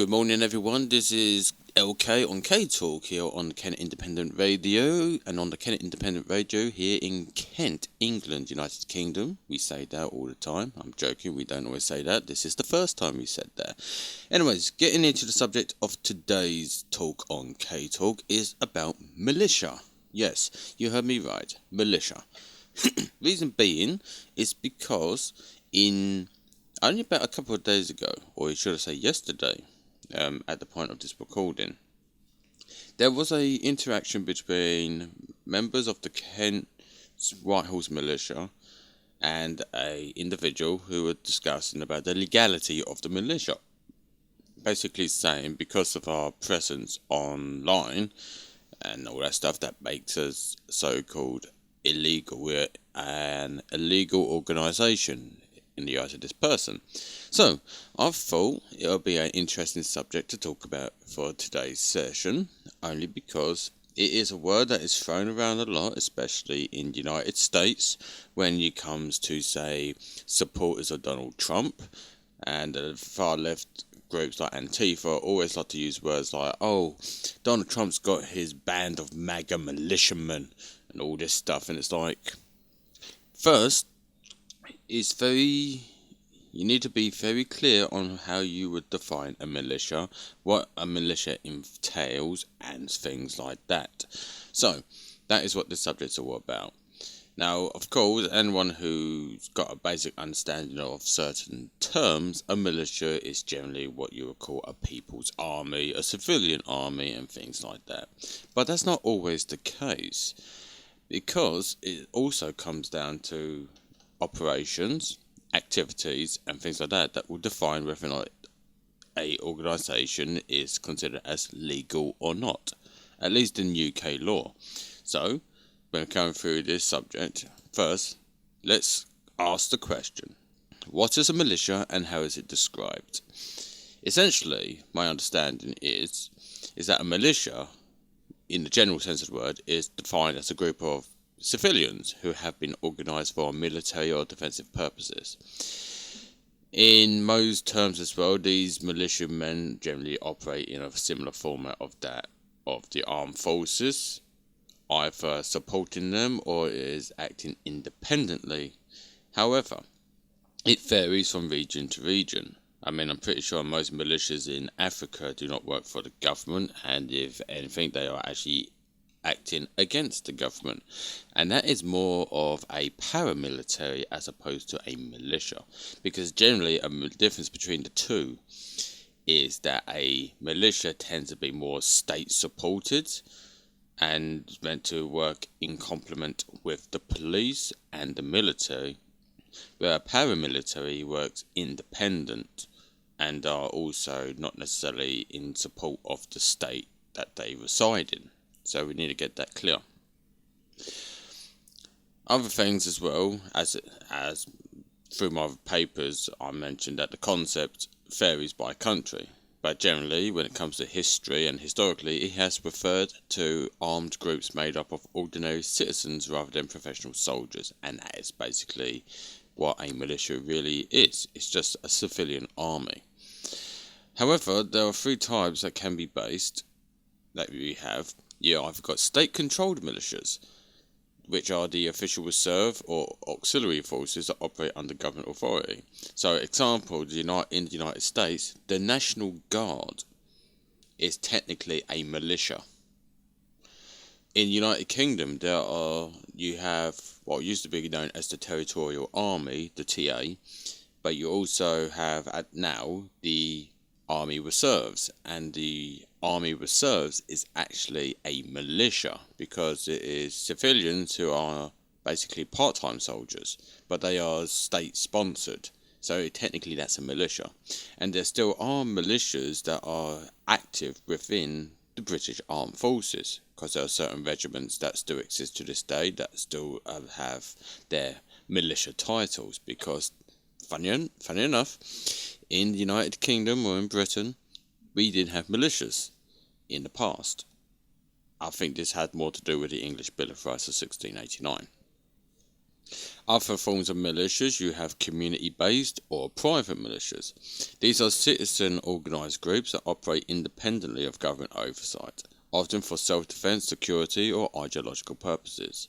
Good morning, everyone. This is LK on K Talk here on Kent Independent Radio, and on the Kent Independent Radio here in Kent, England, United Kingdom. We say that all the time. I'm joking, we don't always say that. This is the first time we said that. Anyways, getting into the subject of today's talk on K Talk is about militia. Yes, you heard me right, militia. Reason being is because only about a couple of days ago, or should I say yesterday, at the point of this recording, there was a interaction between members of the Kent Whitehorse Militia and a individual who were discussing about the legality of the militia. Basically saying because of our presence online and all that stuff, that makes us so-called illegal. We're an illegal organisation in the eyes of this person. So I thought it'll be an interesting subject to talk about for today's session, only because it is a word that is thrown around a lot, especially in the United States, when it comes to, say, supporters of Donald Trump, and the far left groups like Antifa always like to use words like, oh, Donald Trump's got his band of MAGA militiamen and all this stuff, and it's like, first, you need to be very clear on how you would define a militia, what a militia entails, and things like that. So, that is what this subject's all about. Now, of course, anyone who's got a basic understanding of certain terms, a militia is generally what you would call a people's army, a civilian army, and things like that. But that's not always the case, because it also comes down to operations, activities, and things like that will define whether or not a organisation is considered as legal or not, at least in UK law. So, when going through this subject, first, let's ask the question, what is a militia and how is it described? Essentially, my understanding is that a militia, in the general sense of the word, is defined as a group of civilians who have been organised for military or defensive purposes. In most terms as well, these militiamen generally operate in a similar format of that of the armed forces, either supporting them or is acting independently. However, it varies from region to region. I mean, I'm pretty sure most militias in Africa do not work for the government, and if anything, they are actually acting against the government, and that is more of a paramilitary as opposed to a militia, because generally a difference between the two is that a militia tends to be more state supported and meant to work in complement with the police and the military, where a paramilitary works independent and are also not necessarily in support of the state that they reside in. So we need to get that clear. Other things as well, as through my papers, I mentioned that the concept varies by country. But generally, when it comes to history and historically, it has referred to armed groups made up of ordinary citizens rather than professional soldiers. And that is basically what a militia really is. It's just a civilian army. However, there are three types that can be based, that we have. I've got state-controlled militias, which are the official reserve or auxiliary forces that operate under government authority. So, example, in the United States, the National Guard is technically a militia. In the United Kingdom, you have what used to be known as the Territorial Army, the TA, but you also have now the Army Reserves, and the Army Reserves is actually a militia because it is civilians who are basically part-time soldiers, but they are state-sponsored, so technically that's a militia. And there still are militias that are active within the British Armed Forces, because there are certain regiments that still exist to this day that still have their militia titles, because funny enough, in the United Kingdom or in Britain, we did have militias in the past. I think this had more to do with the English Bill of Rights of 1689. Other forms of militias, you have community-based or private militias. These are citizen organised groups that operate independently of government oversight, often for self-defence, security or ideological purposes.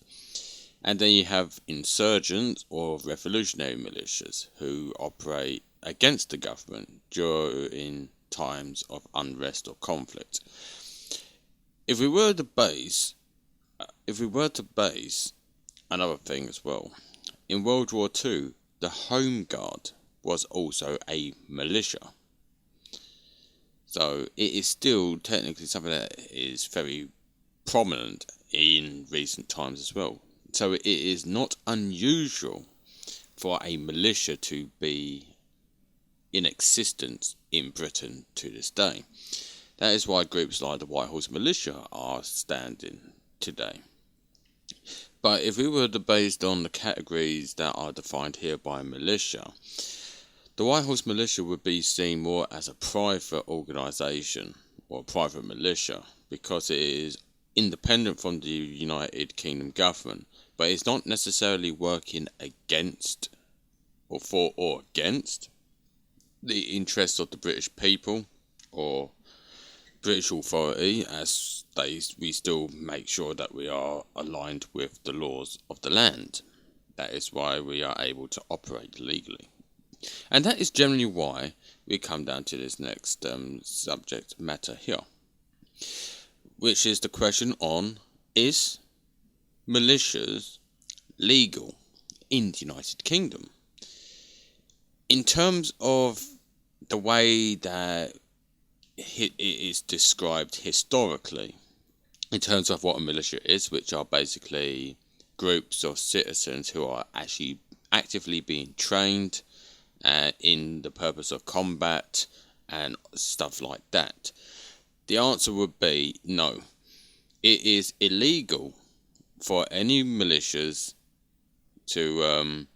And then you have insurgents or revolutionary militias who operate against the government during times of unrest or conflict. If we were to base another thing as well, in World War II, the Home Guard was also a militia. So it is still technically something that is very prominent in recent times as well. So it is not unusual for a militia to be in existence in Britain to this day. That is why groups like the White Horse Militia are standing today. But if we were to based on the categories that are defined here by militia, the White Horse Militia would be seen more as a private organisation or private militia because it is independent from the United Kingdom government, but it's not necessarily working against or for or against the interests of the British people or British authority, as we still make sure that we are aligned with the laws of the land. That is why we are able to operate legally. And that is generally why we come down to this next subject matter here, which is the question on, is militias legal in the United Kingdom? In terms of the way that it is described historically, in terms of what a militia is, which are basically groups of citizens who are actually actively being trained in the purpose of combat and stuff like that. The answer would be no. It is illegal for any militias to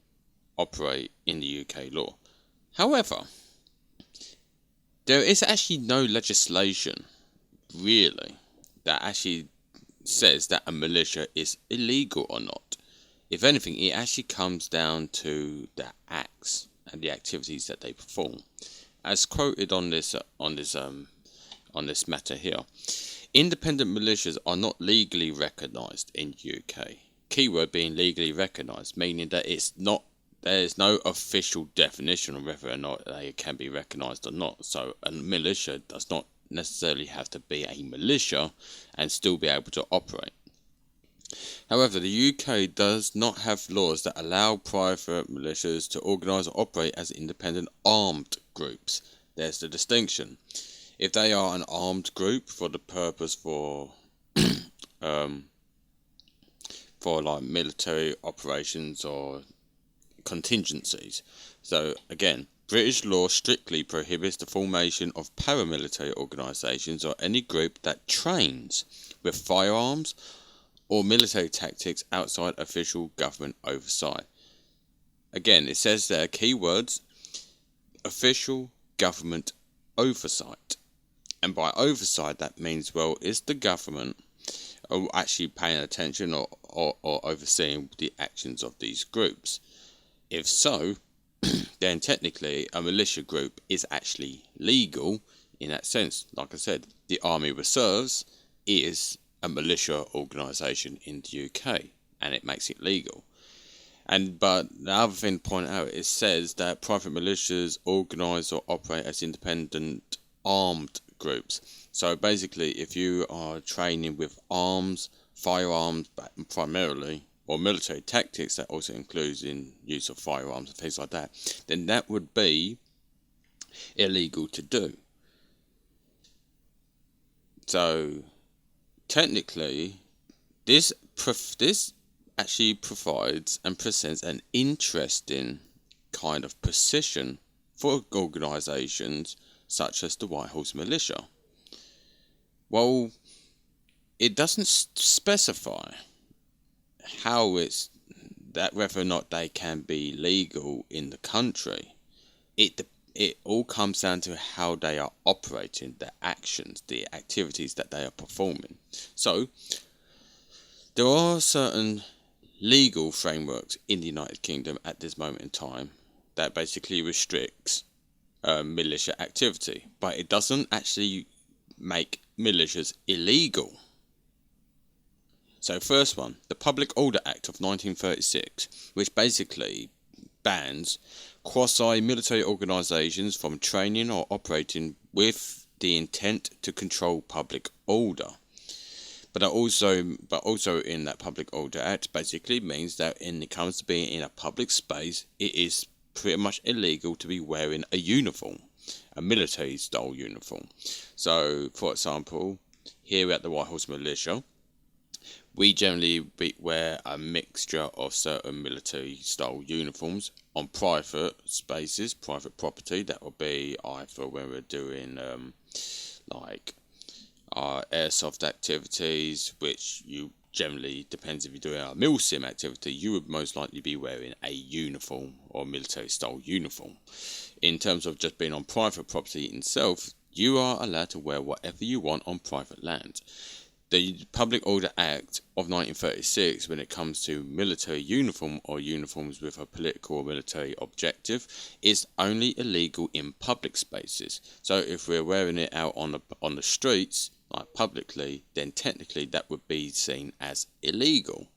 operate in the UK law. However, there is actually no legislation, really, that actually says that a militia is illegal or not. If anything, it actually comes down to the acts and the activities that they perform, as quoted on this matter here. Independent militias are not legally recognised in the UK. Keyword being legally recognised, meaning that there is no official definition of whether or not they can be recognised or not. So a militia does not necessarily have to be a militia and still be able to operate. However, the UK does not have laws that allow private militias to organise or operate as independent armed groups. There's the distinction. If they are an armed group for the purpose for like military operations or contingencies. So again, British law strictly prohibits the formation of paramilitary organisations or any group that trains with firearms or military tactics outside official government oversight. Again, it says there, keywords, official government oversight. And by oversight, that means, well, is the government actually paying attention or overseeing the actions of these groups? If so, then technically a militia group is actually legal in that sense. Like I said, the Army Reserves is a militia organisation in the UK, and it makes it legal. But the other thing to point out, it says that private militias organise or operate as independent armed groups. So basically, if you are training with arms, firearms primarily, or military tactics that also includes in use of firearms and things like that, then that would be illegal to do. So technically, this actually provides and presents an interesting kind of position for organisations such as the White Horse Militia. Well, it doesn't specify how it's that whether or not they can be legal in the country. It all comes down to how they are operating, the actions, the activities that they are performing. So there are certain legal frameworks in the United Kingdom at this moment in time that basically restricts militia activity, but it doesn't actually make militias illegal. So first one, the Public Order Act of 1936, which basically bans quasi-military organisations from training or operating with the intent to control public order. But also in that Public Order Act basically means that when it comes to being in a public space, it is pretty much illegal to be wearing a uniform, a military style uniform. So, for example, here at the White Horse Militia, we generally wear a mixture of certain military style uniforms on private spaces, private property. That will be either when we're doing like our airsoft activities, which you generally, depends if you're doing our mil sim activity, you would most likely be wearing a uniform or military style uniform. In terms of just being on private property itself, you are allowed to wear whatever you want on private land. The Public Order Act of 1936, when it comes to military uniform or uniforms with a political or military objective, is only illegal in public spaces. So if we're wearing it out on the streets, like publicly, then technically that would be seen as illegal.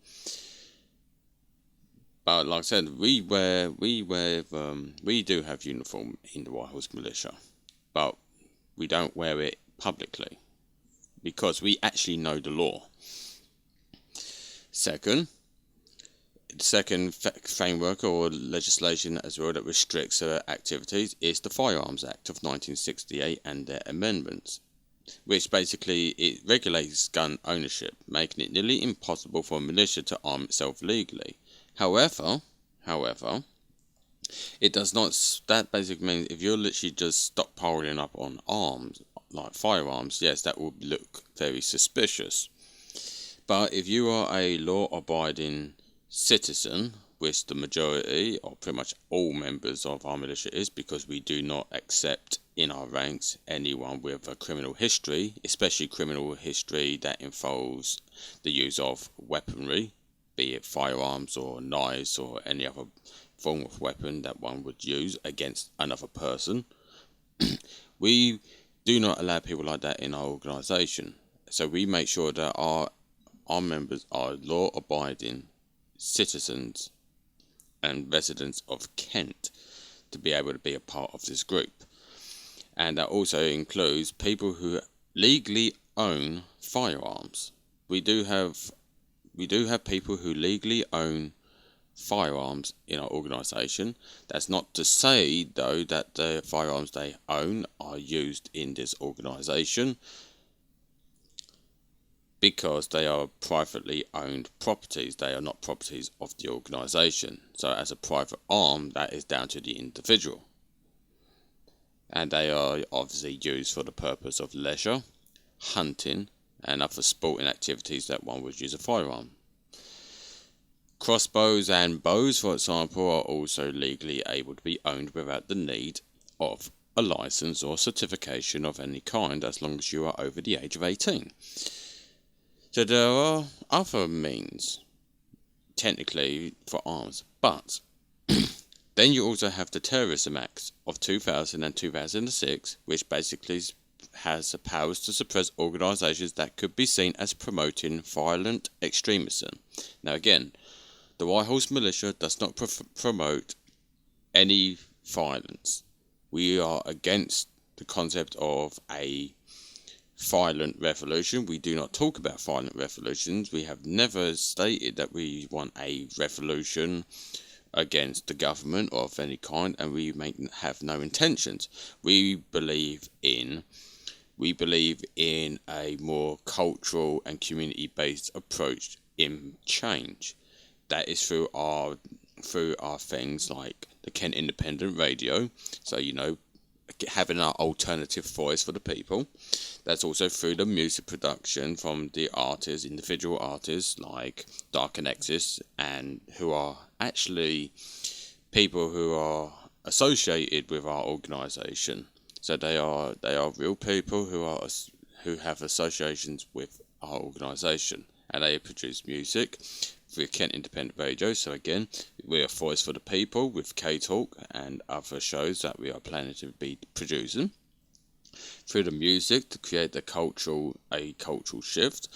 But like I said, we do have uniform in the White Horse Militia, but we don't wear it publicly, because we actually know the law. Second framework or legislation as well that restricts activities is the Firearms Act of 1968 and their amendments, which basically it regulates gun ownership, making it nearly impossible for a militia to arm itself legally. However, it does not. That basically means if you're literally just stockpiling up on arms, like firearms, yes, that would look very suspicious. But if you are a law-abiding citizen, which the majority or pretty much all members of our militia is, because we do not accept in our ranks anyone with a criminal history, especially criminal history that involves the use of weaponry, be it firearms or knives or any other form of weapon that one would use against another person. We do not allow people like that in our organisation. So we make sure that our members are law-abiding citizens and residents of Kent to be able to be a part of this group. And that also includes people who legally own firearms. We do have people who legally own firearms in our organisation. That's not to say, though, that the firearms they own are used in this organisation, because they are privately owned properties. They are not properties of the organisation. So as a private arm, that is down to the individual. And they are obviously used for the purpose of leisure, hunting, and other sporting activities that one would use a firearm. Crossbows and bows, for example, are also legally able to be owned without the need of a license or certification of any kind, as long as you are over the age of 18. So there are other means, technically, for arms, but then you also have the Terrorism Acts of 2000 and 2006, which basically has the powers to suppress organisations that could be seen as promoting violent extremism. Now again, the White Horse Militia does not promote any violence. We are against the concept of a violent revolution. We do not talk about violent revolutions. We have never stated that we want a revolution against the government or of any kind, and we have no intentions. We believe in a more cultural and community-based approach in change. That is through our things like the Kent Independent Radio, so having our alternative voice for the people. That's also through the music production from the artists, individual artists like Dark and Nexus, and who are actually people who are associated with our organisation. So they are real people who have associations with our organisation, and they produce music through Kent Independent Radio. So again, we're a voice for the people with K-Talk and other shows that we are planning to be producing. Through the music to create a cultural shift.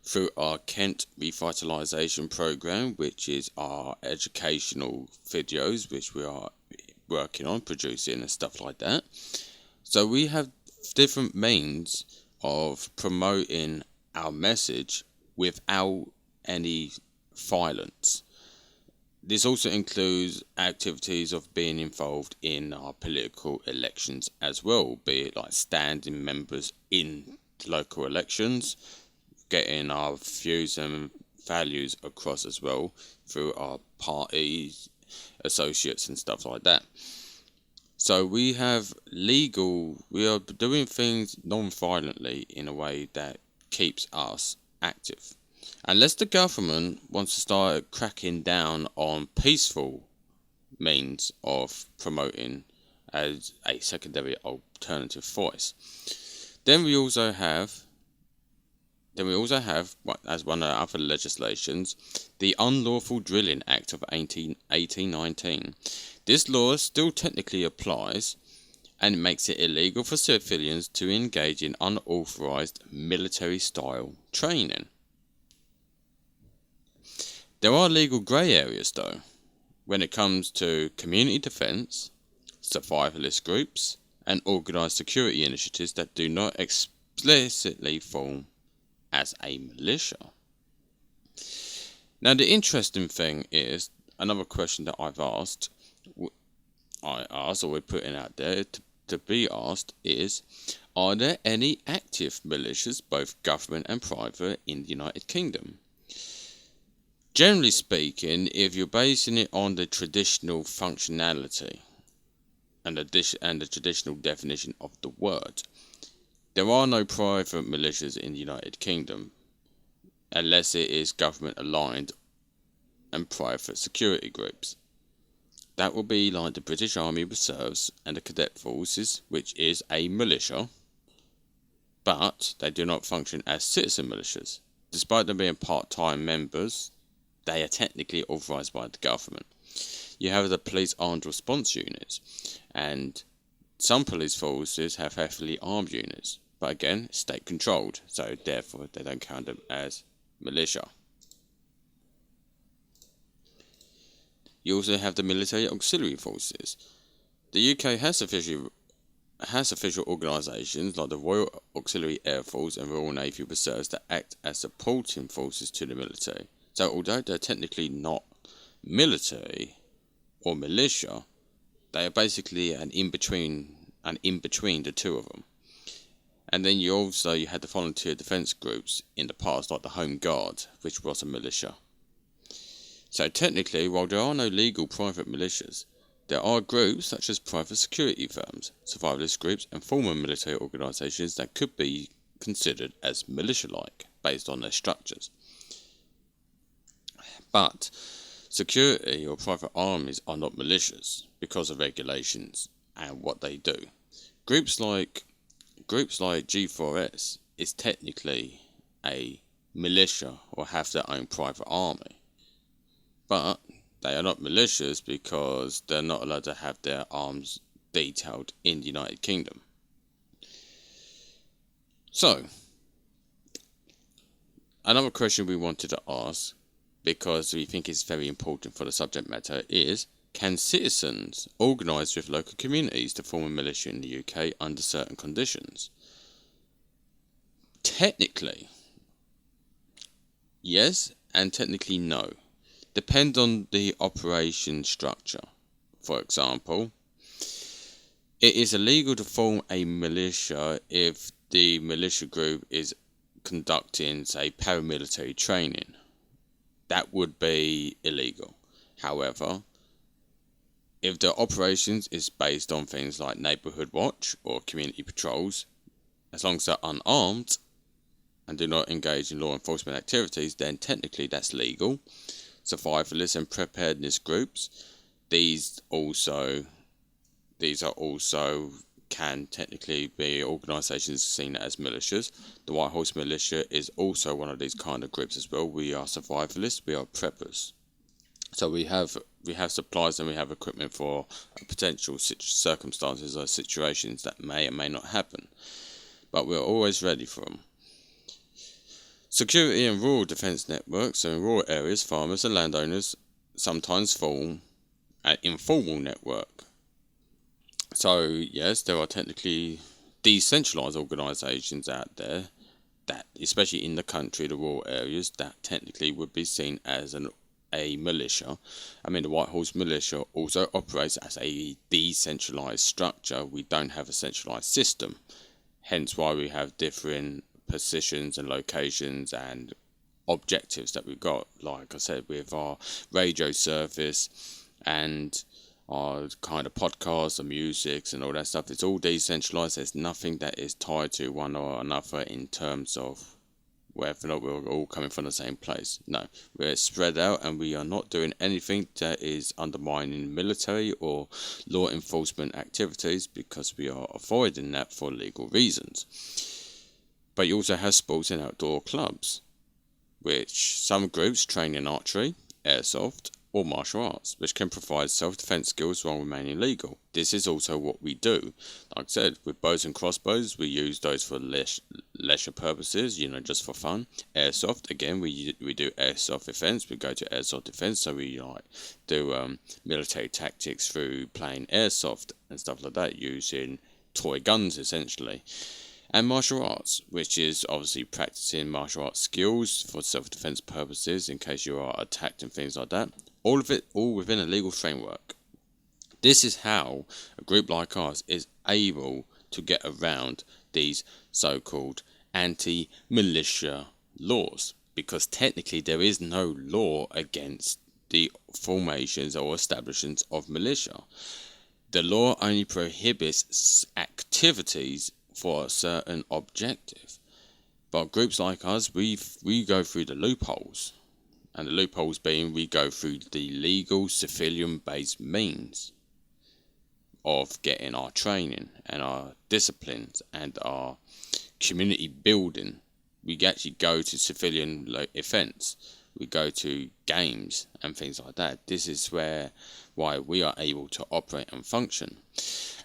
Through our Kent Revitalisation Programme, which is our educational videos, which we are working on producing and stuff like that. So we have different means of promoting our message without any violence. This also includes activities of being involved in our political elections as well, be it like standing members in local elections, getting our views and values across as well through our parties, associates and stuff like that. So we are doing things non-violently in a way that keeps us active. Unless the government wants to start cracking down on peaceful means of promoting as a secondary alternative voice. Then we also have, as one of the other legislations, the Unlawful Drilling Act of 1819. This law still technically applies, and it makes it illegal for civilians to engage in unauthorised military-style training. There are legal grey areas, though, when it comes to community defence, survivalist groups, and organised security initiatives that do not explicitly form as a militia. Now, the interesting thing is, another question that we're putting out there to be asked is, are there any active militias, both government and private, in the United Kingdom? Generally speaking, if you're basing it on the traditional functionality and the traditional definition of the word, there are no private militias in the United Kingdom unless it is government aligned and private security groups. That will be like the British Army Reserves and the Cadet Forces, which is a militia, but they do not function as citizen militias. Despite them being part-time members, they are technically authorised by the government. You have the police armed response units, and some police forces have heavily armed units, but again, state controlled, so therefore they don't count them as militia. You also have the military auxiliary forces. The UK has official organisations like the Royal Auxiliary Air Force and Royal Navy Reserves that act as supporting forces to the military. So although they're technically not military or militia, they are basically an in-between the two of them. And then you had the volunteer defence groups in the past, like the Home Guard, which was a militia. So technically, while there are no legal private militias, there are groups such as private security firms, survivalist groups and former military organisations that could be considered as militia-like, based on their structures. But security or private armies are not militias because of regulations and what they do. Groups like G4S is technically a militia or have their own private army. But they are not militias because they're not allowed to have their arms detailed in the United Kingdom. So, another question we wanted to ask, because we think it's very important for the subject matter, is, can citizens organise with local communities to form a militia in the UK under certain conditions? Technically, yes, and technically no. Depend on the operation structure. For example, it is illegal to form a militia if the militia group is conducting, say, paramilitary training. That would be illegal. However, if the operations is based on things like neighbourhood watch or community patrols, as long as they're unarmed and do not engage in law enforcement activities, then technically that's legal. Survivalist and preparedness groups, these are also can technically be organisations seen as militias. The White Horse Militia is also one of these kind of groups as well. We are survivalists, we are preppers. So we have supplies and we have equipment for potential circumstances or situations that may or may not happen. But we're always ready for them. Security and rural defence networks. So in rural areas, farmers and landowners sometimes form an informal network. So yes, there are technically decentralised organisations out there that, especially in the country, the rural areas, that technically would be seen as a militia. I mean, the White Horse Militia also operates as a decentralised structure. We don't have a centralised system, hence why we have different positions and locations and objectives that we've got. Like I said, with our radio service and our kind of podcasts and music and all that stuff, it's all decentralised. There's nothing that is tied to one or another in terms of whether or not we're all coming from the same place. No, we're spread out and we are not doing anything that is undermining military or law enforcement activities, because we are avoiding that for legal reasons. But you also have sports and outdoor clubs, which some groups train in archery, airsoft, or martial arts, which can provide self-defense skills while remaining legal. This is also what we do. Like I said, with bows and crossbows, we use those for leisure purposes, just for fun. Airsoft, again, we do airsoft defense. We go to airsoft defense, so we do military tactics through playing airsoft and stuff like that, using toy guns essentially. And martial arts, which is obviously practicing martial arts skills for self-defense purposes in case you are attacked and things like that. All of it, all within a legal framework. This is how a group like ours is able to get around these so-called anti-militia laws, because technically there is no law against the formations or establishments of militia. The law only prohibits activities for a certain objective. But groups like us, we go through the loopholes. And the loopholes being, we go through the legal civilian-based means of getting our training and our disciplines and our community building. We actually go to civilian events. We go to games and things like that. This is why we are able to operate and function.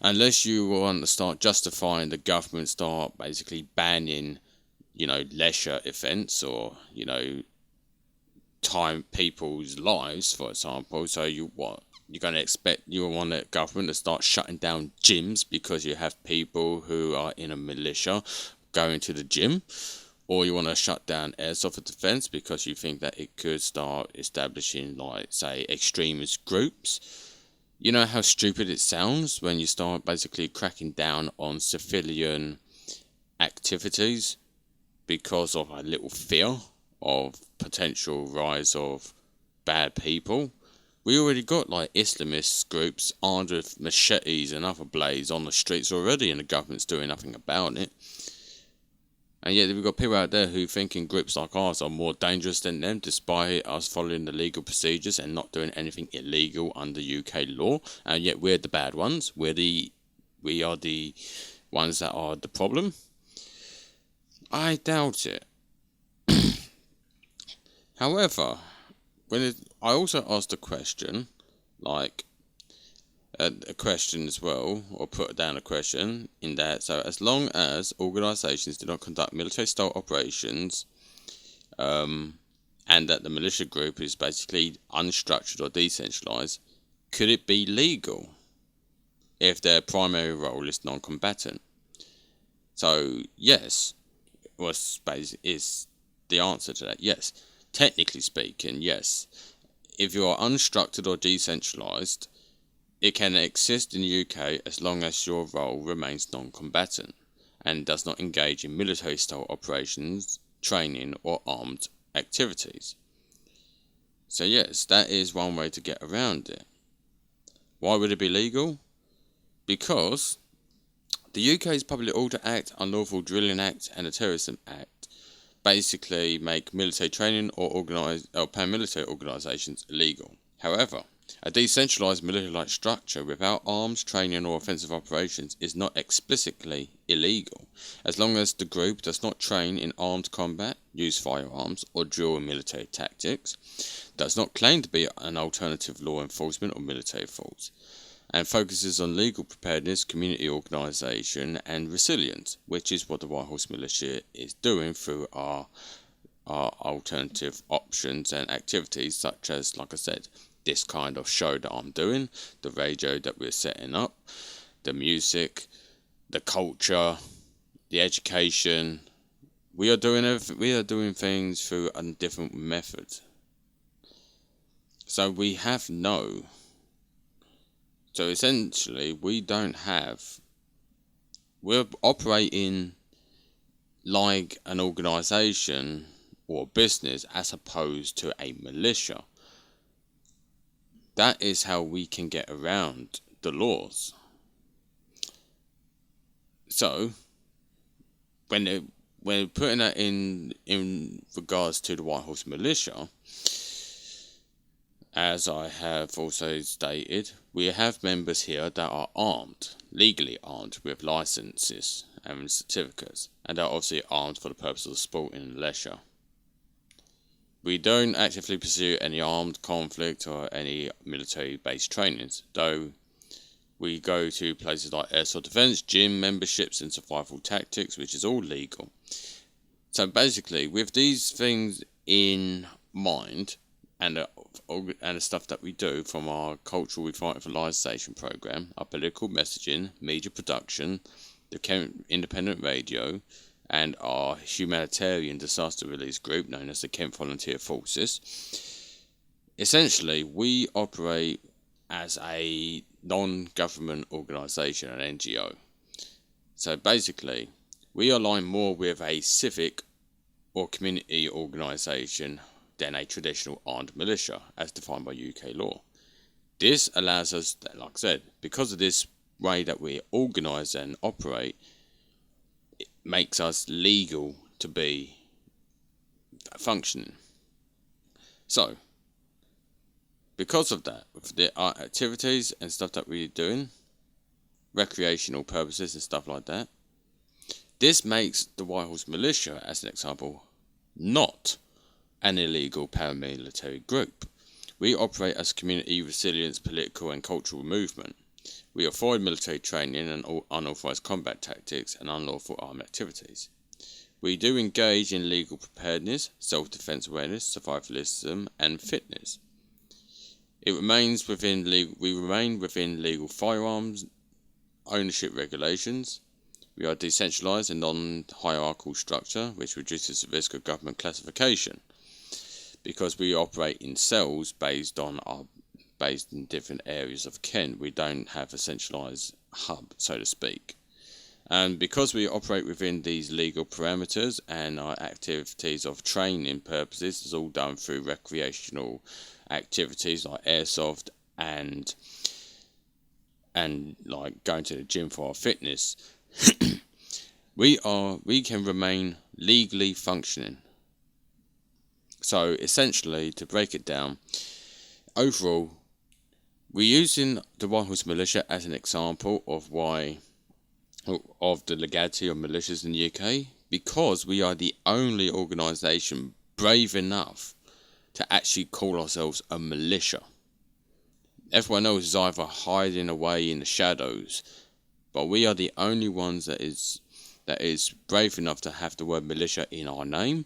Unless you want to start justifying the government start basically banning, leisure events or, time people's lives, for example. So you're going to expect, you want the government to start shutting down gyms because you have people who are in a militia going to the gym, or you want to shut down airsoft defense because you think that it could start establishing, like, say, extremist groups. You know how stupid it sounds when you start basically cracking down on civilian activities because of a little fear of potential rise of bad people. We already got like Islamist groups armed with machetes and other blades on the streets already, and the government's doing nothing about it. And yet we've got people out there who thinking groups like ours are more dangerous than them, despite us following the legal procedures and not doing anything illegal under UK law. And yet we're the bad ones. We are the ones that are the problem. I doubt it. However, I also asked a question, like a question as well, or put down a question in that. So as long as organisations do not conduct military-style operations, and that the militia group is basically unstructured or decentralised, could it be legal if their primary role is non-combatant? So yes, is the answer to that. Yes. Technically speaking, yes. If you are unstructured or decentralised, it can exist in the UK as long as your role remains non-combatant and does not engage in military-style operations, training or armed activities. So yes, that is one way to get around it. Why would it be legal? Because the UK's Public Order Act, Unlawful Drilling Act and the Terrorism Act basically make military training or paramilitary organisations illegal. However, A decentralised militia-like structure without arms, training or offensive operations is not explicitly illegal, as long as the group does not train in armed combat, use firearms or drill in military tactics, does not claim to be an alternative law enforcement or military force, and focuses on legal preparedness, community organisation and resilience, which is what the White Horse Militia is doing through our alternative options and activities, such as, like I said, this kind of show that I'm doing, the radio that we're setting up, the music, the culture, the education. We are doing things through a different method. So essentially we're operating like an organisation or business as opposed to a militia. That is how we can get around the laws. So, when putting that in regards to the White Horse Militia, as I have also stated, we have members here that are armed, legally armed, with licenses and certificates, and are obviously armed for the purpose of sport and leisure. We don't actively pursue any armed conflict or any military-based trainings, though we go to places like airsoft defence, gym memberships and survival tactics, which is all legal. So basically, with these things in mind, and the stuff that we do from our Cultural Revitalisation Programme, our political messaging, media production, the Kent Independent Radio, and our humanitarian disaster relief group known as the Kent Volunteer Forces. Essentially, we operate as a non-government organisation, an NGO. So basically, we align more with a civic or community organisation than a traditional armed militia, as defined by UK law. This allows us, like I said, because of this way that we organise and operate, it makes us legal to be functioning. So, because of that, with our activities and stuff that we're doing, recreational purposes and stuff like that, this makes the White Horse Militia, as an example, not an illegal paramilitary group. We operate as a community resilience, political and cultural movement. We avoid military training and unauthorised combat tactics and unlawful armed activities. We do engage in legal preparedness, self-defence awareness, survivalism and fitness. We remain within legal firearms ownership regulations. We are decentralised and non-hierarchical structure, which reduces the risk of government classification, because we operate in cells based in different areas of Kent. We don't have a centralised hub, so to speak. And because we operate within these legal parameters and our activities of training purposes is all done through recreational activities like airsoft and like going to the gym for our fitness, we can remain legally functioning. So essentially, to break it down, overall, we're using the White Horse Militia as an example of the legality of militias in the UK, because we are the only organisation brave enough to actually call ourselves a militia. Everyone else is either hiding away in the shadows, but we are the only ones that is brave enough to have the word militia in our name.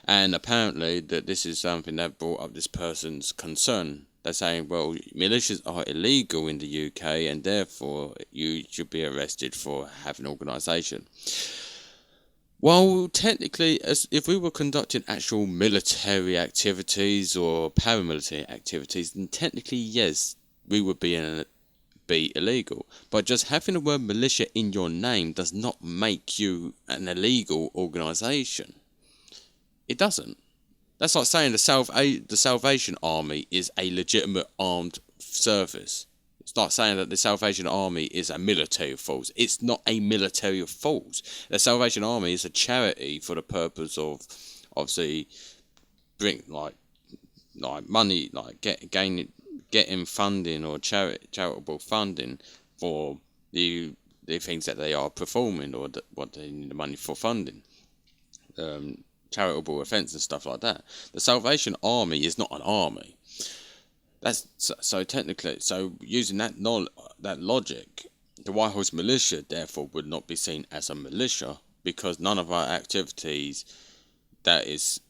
And apparently that this is something that brought up this person's concern. They're saying, well, militias are illegal in the UK and therefore you should be arrested for having an organisation. Well, technically, if we were conducting actual military activities or paramilitary activities, then technically, yes, we would be illegal. But just having the word militia in your name does not make you an illegal organisation. It doesn't. That's like saying the Salvation Army is a legitimate armed service. It's like saying that the Salvation Army is a military force. It's not a military force. The Salvation Army is a charity for the purpose of, obviously, bring like money, like getting funding or charitable funding for the things that they are performing, or what they need the money for funding, charitable events and stuff like that. The Salvation Army is not an army. That's so technically. So using that logic, the White Horse Militia therefore would not be seen as a militia, because none of our activities that is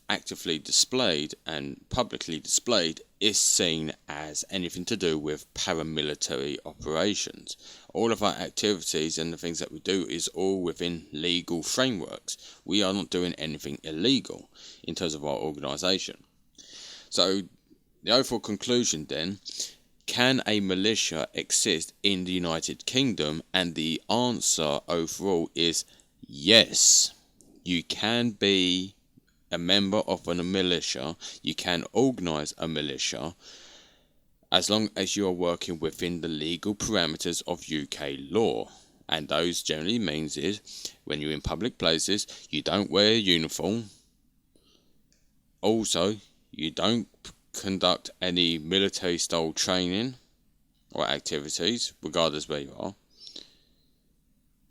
actively displayed and publicly displayed is seen as anything to do with paramilitary operations. All of our activities and the things that we do is all within legal frameworks. We are not doing anything illegal in terms of our organisation. So the overall conclusion then, can a militia exist in the United Kingdom? And the answer overall is yes. You can be a member of a militia, you can organise a militia, as long as you are working within the legal parameters of UK law. And those generally means is, when you're in public places, you don't wear a uniform. Also, you don't conduct any military style training or activities, regardless where you are.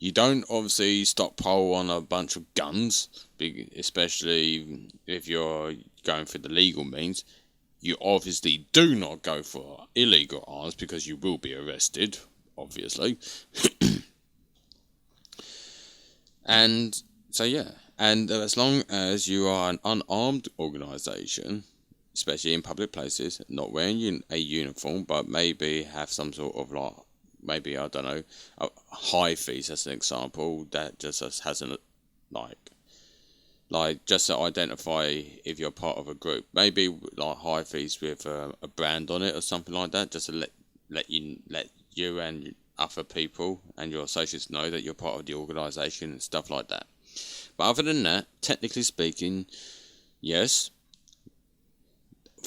You don't obviously stockpile on a bunch of guns, especially if you're going for the legal means. You obviously do not go for illegal arms, because you will be arrested, obviously. And so yeah, and as long as you are an unarmed organisation, especially in public places, not wearing a uniform, but maybe have some sort of maybe, I don't know, a high fees as an example, that just has an, like just to identify if you're part of a group. Maybe like high fees with a brand on it or something like that, just to let you and other people and your associates know that you're part of the organisation and stuff like that. But other than that, technically speaking, yes,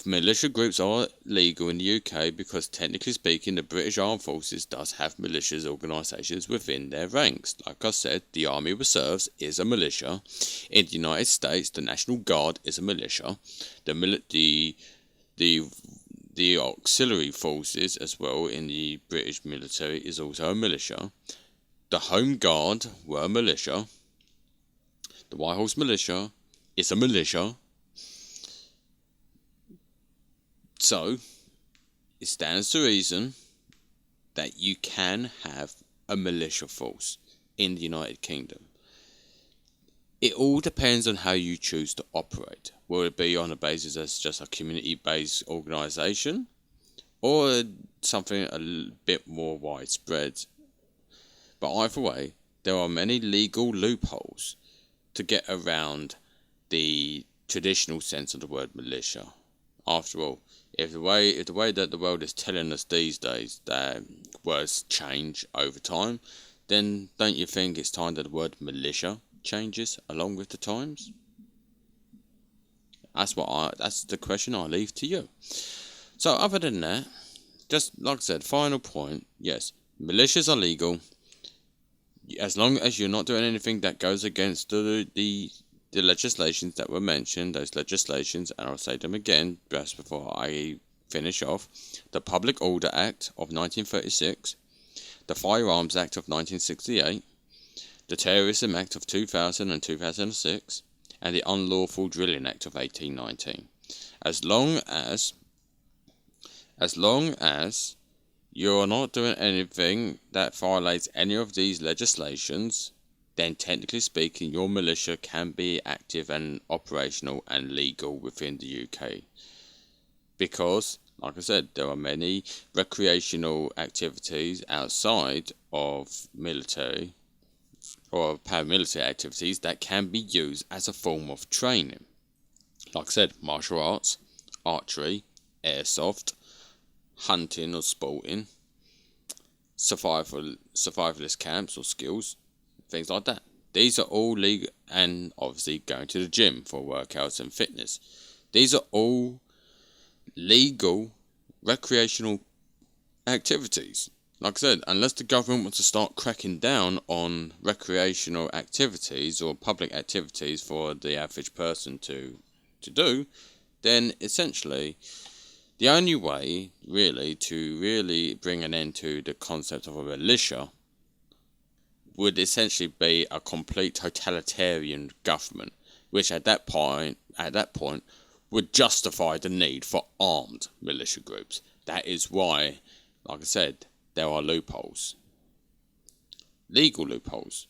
militia groups are legal in the UK, because technically speaking the British Armed Forces does have militia organisations within their ranks. Like I said, the Army Reserves is a militia. In the United States, the National Guard is a militia. The auxiliary forces as well in the British military is also a militia. The Home Guard were a militia. The White Horse Militia is a militia. So, it stands to reason that you can have a militia force in the United Kingdom. It all depends on how you choose to operate. Will it be on a basis as just a community-based organisation, or something a bit more widespread? But either way, there are many legal loopholes to get around the traditional sense of the word militia. After all, if the way that the world is telling us these days that words change over time, then don't you think it's time that the word militia changes along with the times? That's the question I leave to you. So other than that, just like I said, final point, yes, militias are legal as long as you're not doing anything that goes against the legislations that were mentioned, those legislations, and I'll say them again just before I finish off: the Public Order Act of 1936, the Firearms Act of 1968, the Terrorism Act of 2000 and 2006, and the Unlawful Drilling Act of 1819. As long as you're not doing anything that violates any of these legislations, then technically speaking your militia can be active and operational and legal within the UK. Because, like I said, there are many recreational activities outside of military or paramilitary activities that can be used as a form of training. Like I said, martial arts, archery, airsoft, hunting or sporting, survivalist camps or skills, things like that. These are all legal, and obviously going to the gym for workouts and fitness. These are all legal recreational activities. Like I said, unless the government wants to start cracking down on recreational activities or public activities for the average person to do, then essentially The only way, really, to really bring an end to the concept of a militia would essentially be a complete totalitarian government, which at that point would justify the need for armed militia groups. That is why, like I said, there are loopholes, legal loopholes.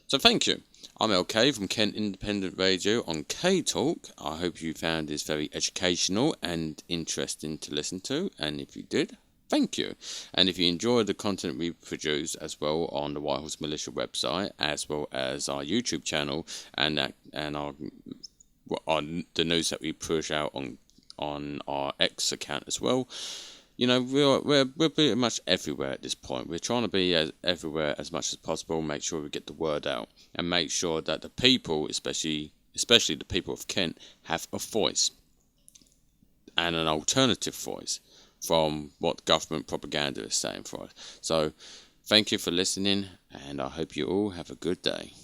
So thank you. I'm LK from Kent Independent Radio on K Talk. I hope you found this very educational and interesting to listen to, and if you did, thank you. And if you enjoyed the content we produce as well on the White Horse Militia website, as well as our YouTube channel and the news that we push out on our X account as well. You know, we're pretty much everywhere at this point. We're trying to be everywhere as much as possible, make sure we get the word out, and make sure that the people, especially the people of Kent, have a voice and an alternative voice from what government propaganda is saying for us. So, thank you for listening, and I hope you all have a good day.